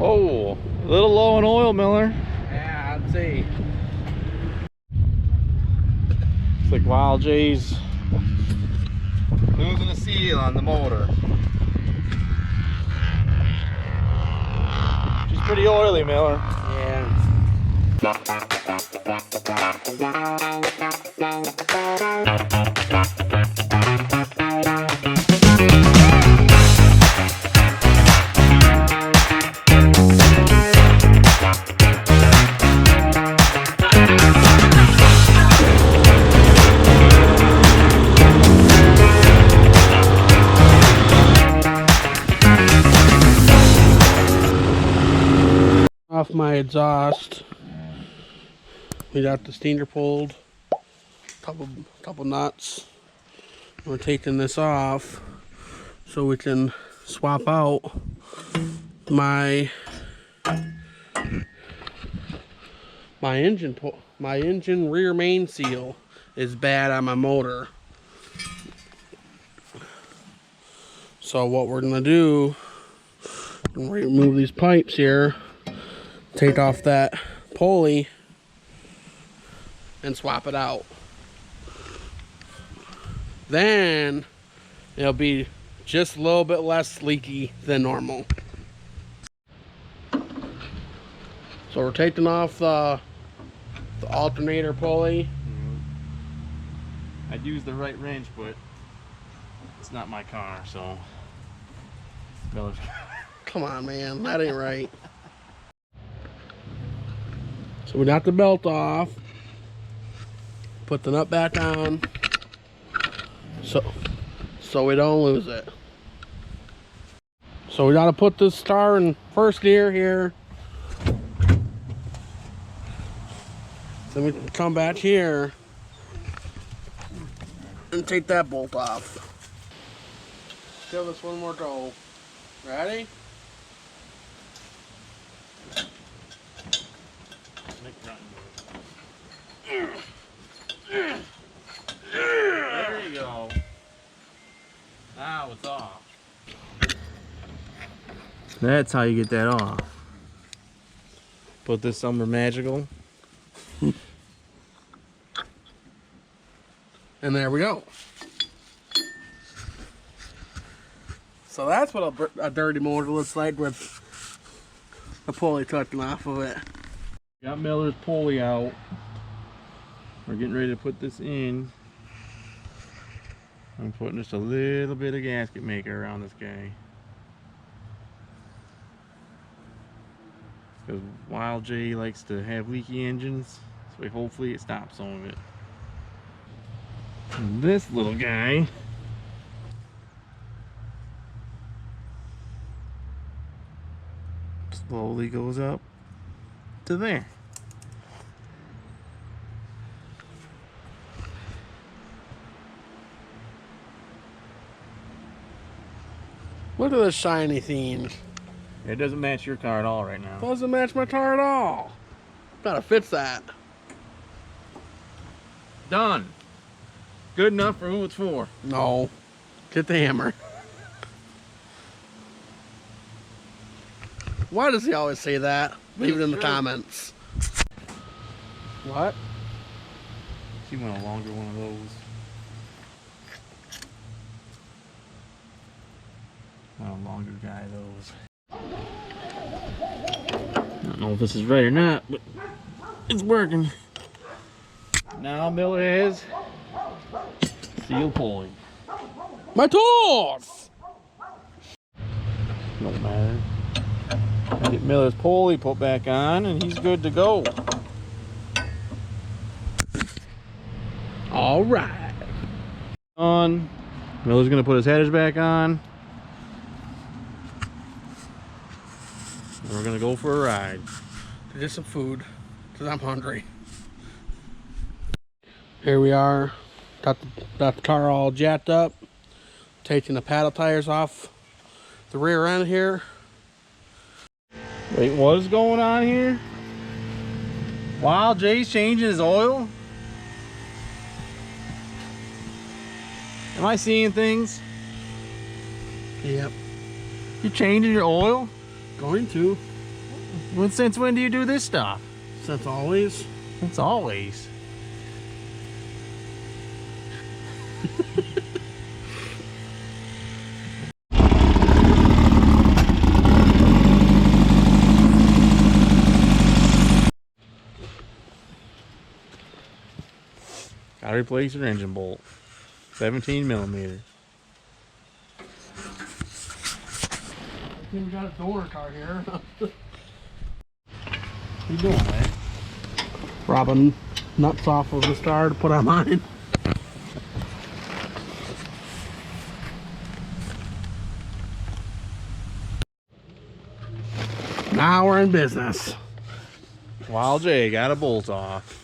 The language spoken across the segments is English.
Oh, a little low on oil, Miller. Yeah, I'd say. It's like Wild J's losing a seal on the motor. She's pretty oily, Miller. Yeah. Off my exhaust. We got the steamer pulled. Couple nuts. We're taking this off so we can swap out my engine rear main seal is bad on my motor. So what we're gonna do, remove these pipes here, take off that pulley and swap it out. Then it'll be just a little bit less leaky than normal. So we're taking off the alternator pulley. I'd use the right wrench, but it's not my car, so Miller's. Come on, man, that ain't right. So we got the belt off. Put the nut back on. So we don't lose it. So we gotta put this star in first gear here. Then we can come back here and take that bolt off. Give this one more go. Ready? There you go. Now it's off. That's how you get that off. Put this somewhere magical. And there we go. So that's what a dirty motor looks like with a pulley tucking off of it. Got Miller's pulley out. We're getting ready to put this in. I'm putting just a little bit of gasket maker around this guy. Because Wild J likes to have leaky engines, so hopefully it stops some of it. And this little guy slowly goes up to there. Look at this shiny thing. It doesn't match your car at all right now. Doesn't match my car at all. Gotta fix that. Done. Good enough for who it's for. No. Get the hammer. Why does he always say that? Leave it in the comments. What? She want a longer one of those. Want a longer guy of those. I don't know if this is right or not, but it's working. Now Miller has steel pulley. My tools! Don't matter. Get Miller's pulley put back on and he's good to go. All right. On. Miller's gonna put his headers back on. And we're gonna go for a ride. To get some food, because I'm hungry. Here we are. Got the car all jacked up. Taking the paddle tires off the rear end here. Wait, what is going on here? Wild J's changing his oil? Am I seeing things? Yep. You changing your oil? Going to. Since when do you do this stuff? Since always. It's always. Gotta replace your engine bolt. 17 millimeter. We got a door car here. What you doing, man? Robbing nuts off of the star to put on mine. Now we're in business. Wild J got a bolt off.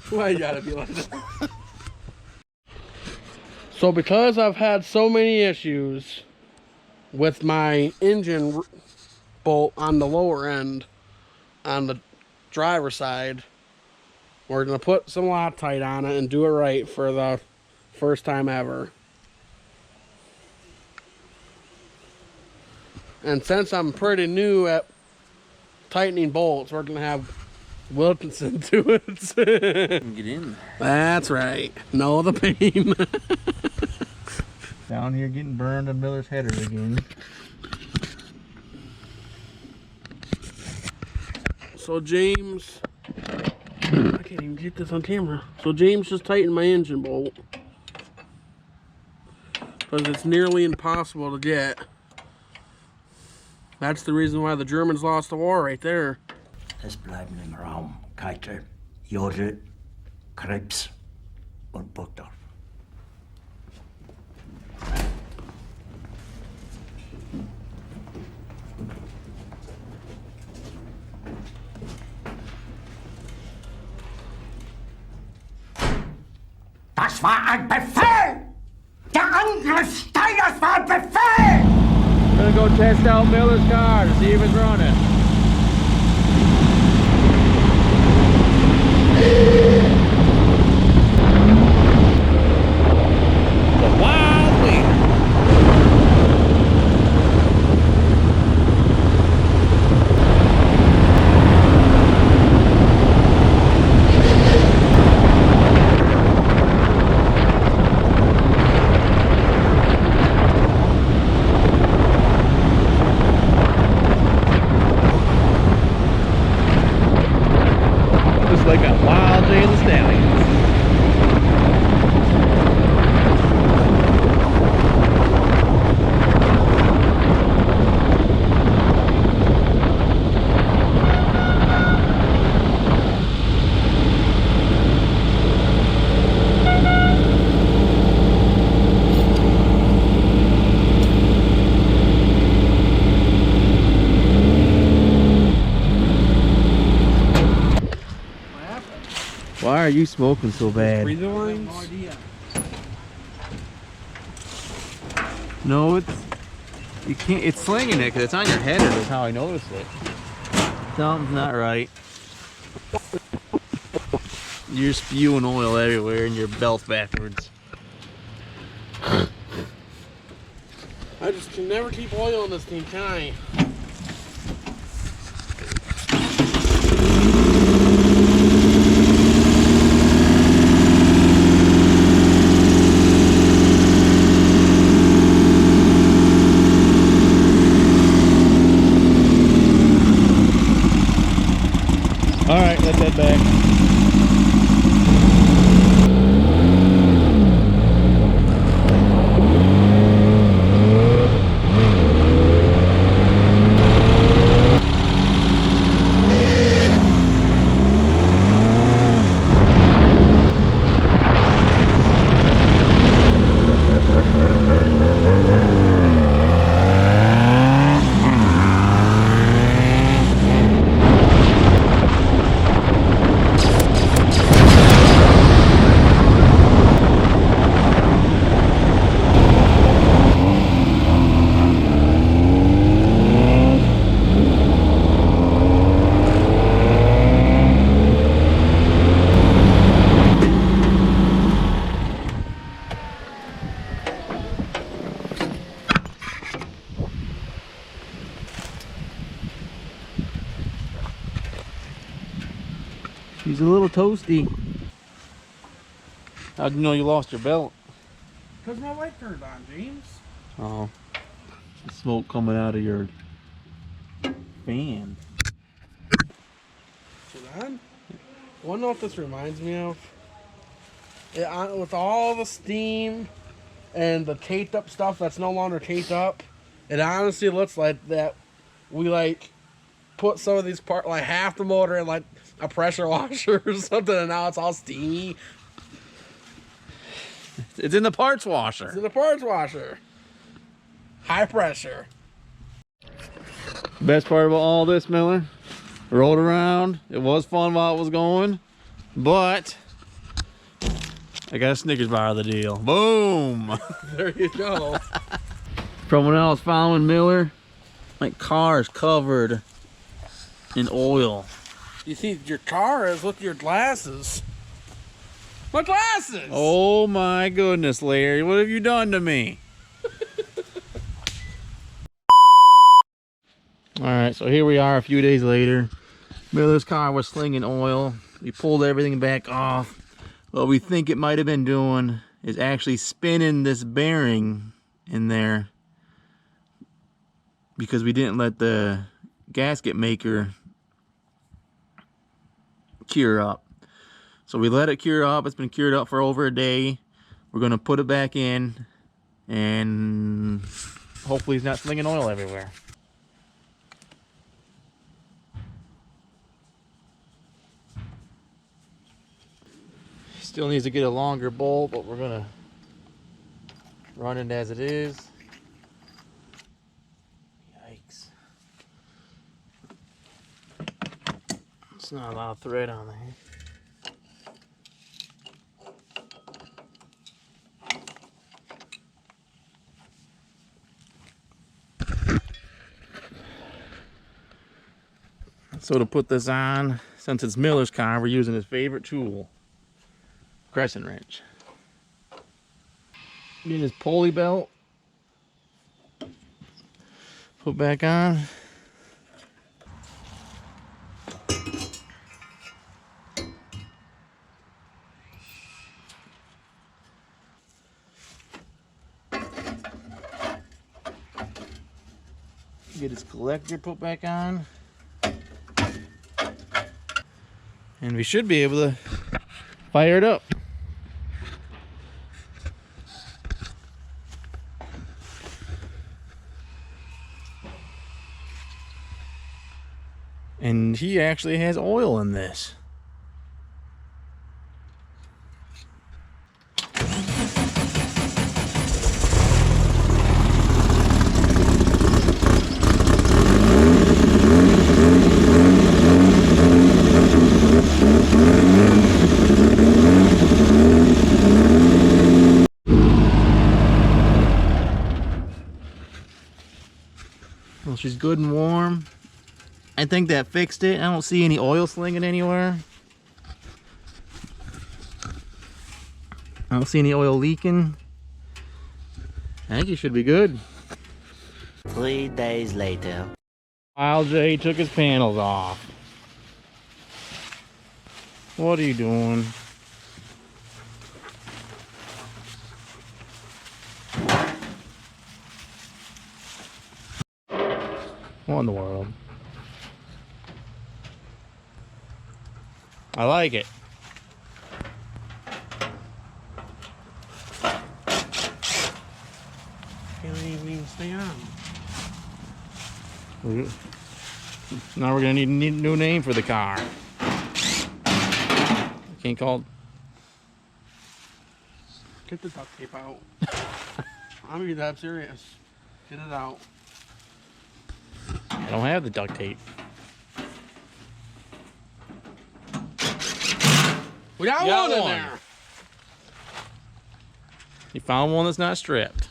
Why you gotta be like that? So because I've had so many issues with my engine bolt on the lower end, on the driver's side, we're gonna put some Loctite on it and do it right for the first time ever. And since I'm pretty new at tightening bolts, we're gonna have Wilkinson do it. Get in there. That's right. Know the pain. Down here getting burned on Miller's header again. So James, I can't even get this on camera. So James just tightened my engine bolt because it's nearly impossible to get. That's the reason why the Germans lost the war right there. Es bleiben im Raum Keitel, Jode, Krebs und Burgdorf. Das war ein Befehl! Der Angriff Steiners war ein Befehl! I'm gonna go test out Miller's car to see if it's running. The wild leader. Just like a wild J and the Stallions. Why are you smoking so bad? Breather lines? No, it's you can't. It's slinging it because it's on your header. That's how I noticed it. Something's not right. You're spewing oil everywhere and your belt backwards. I just can never keep oil in this thing, can I? All right, let's head back. She's a little toasty. How'd you know you lost your belt? Because my light turned on, James. Oh. Smoke coming out of your fan. So then, wanna know what this reminds me of? With all the steam and the taped up stuff that's no longer taped up, it honestly looks like that we like put some of these parts, like half the motor in like a pressure washer or something, and now it's all steamy. It's in the parts washer. It's in the parts washer. High pressure. Best part about all this, Miller, rolled around. It was fun while it was going, but I got a Snickers bar of the deal. Boom! There you go. From when I was following Miller, my car is covered in oil. You see, your car is, look at your glasses. My glasses! Oh my goodness, Larry, what have you done to me? All right, so here we are a few days later. Miller's car was slinging oil. We pulled everything back off. What we think it might have been doing is actually spinning this bearing in there because we didn't let the gasket maker cure up. So we let it cure up. It's been cured up for over a day. We're gonna put it back in and hopefully it's not slinging oil everywhere. Still needs to get a longer bolt, but we're gonna run it as it is. Yikes. It's not a lot of thread on there. So to put this on, since it's Miller's car, we're using his favorite tool, crescent wrench. Get his pulley belt, put back on. Get his collector put back on. And we should be able to fire it up. And he actually has oil in this. Well, she's good and warm. I think that fixed it. I don't see any oil slinging anywhere. I don't see any oil leaking. I think you should be good. 3 days later. While Jay took his panels off. What are you doing? What in the world? I like it. Can't even stay on. Now we're gonna need a new name for the car. Can't call it. Get the duct tape out. I'm being that serious. Get it out. I don't have the duct tape. We got got one in one. there. You found one that's not stripped.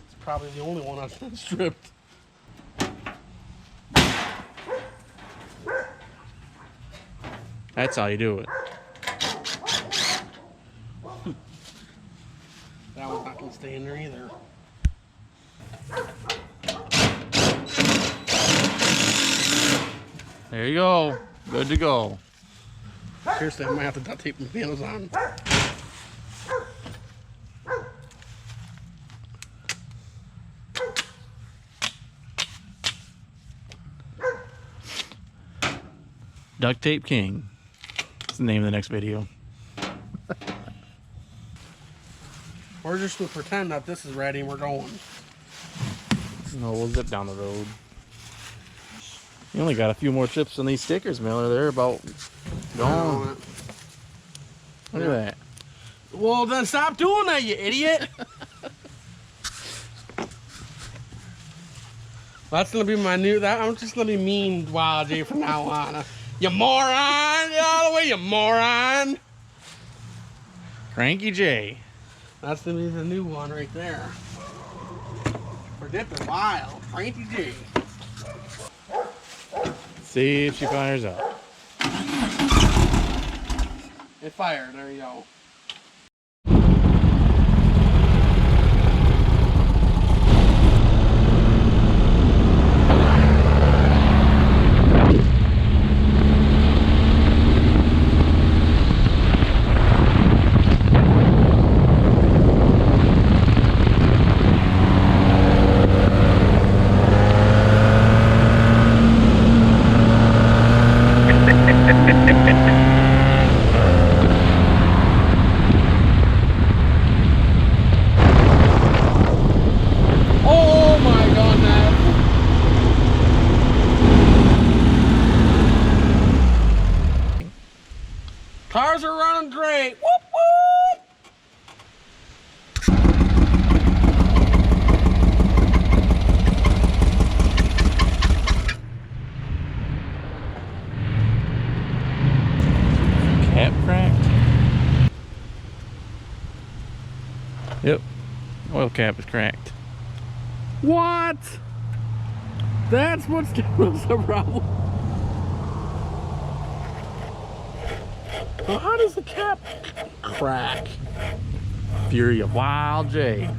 It's probably the only one that's been stripped. That's how you do it. That one's not gonna stay in there either. There you go. Good to go. Seriously, I might have to duct tape my wheels on. Duct Tape King. That's the name of the next video. We're just gonna pretend that this is ready and we're going. No, we'll zip down the road. You only got a few more chips on these stickers, Miller. They're about gone. Look at that. Well, then stop doing that, you idiot. That's gonna be my new. I'm just gonna be mean, Wild J, from now on. You moron! Get out of the way, you moron! Cranky J. That's gonna be the new one right there. For dipping wild, Cranky J. See if she fires up. It fired. There you go. Cars are running great. Whoop, whoop. Cap cracked? Yep. Oil cap is cracked. What? That's what's giving us a problem. Well, how does the cap crack? Fury of Wild J.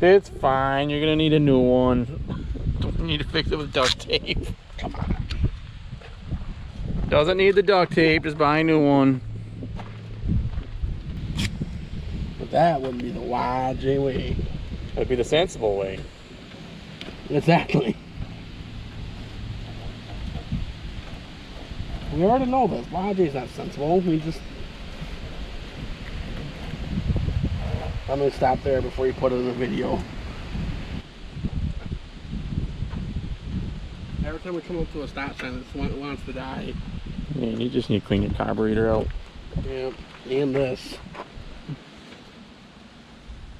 It's fine. You're gonna need a new one. Don't need to fix it with duct tape. Come on. Doesn't need the duct tape. Just buy a new one. But that wouldn't be the Wild J way. That'd be the sensible way. Exactly. We already know this. Wild J's not sensible. We just. I'm gonna stop there before you put it in the video. Every time we come up to a stop sign, it wants to die. Yeah, you just need to clean your carburetor out. Yeah, and this.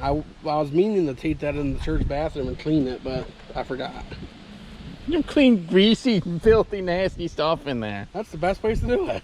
I was meaning to take that in the church bathroom and clean it, but I forgot. You clean greasy, filthy, nasty stuff in there. That's the best place to do it.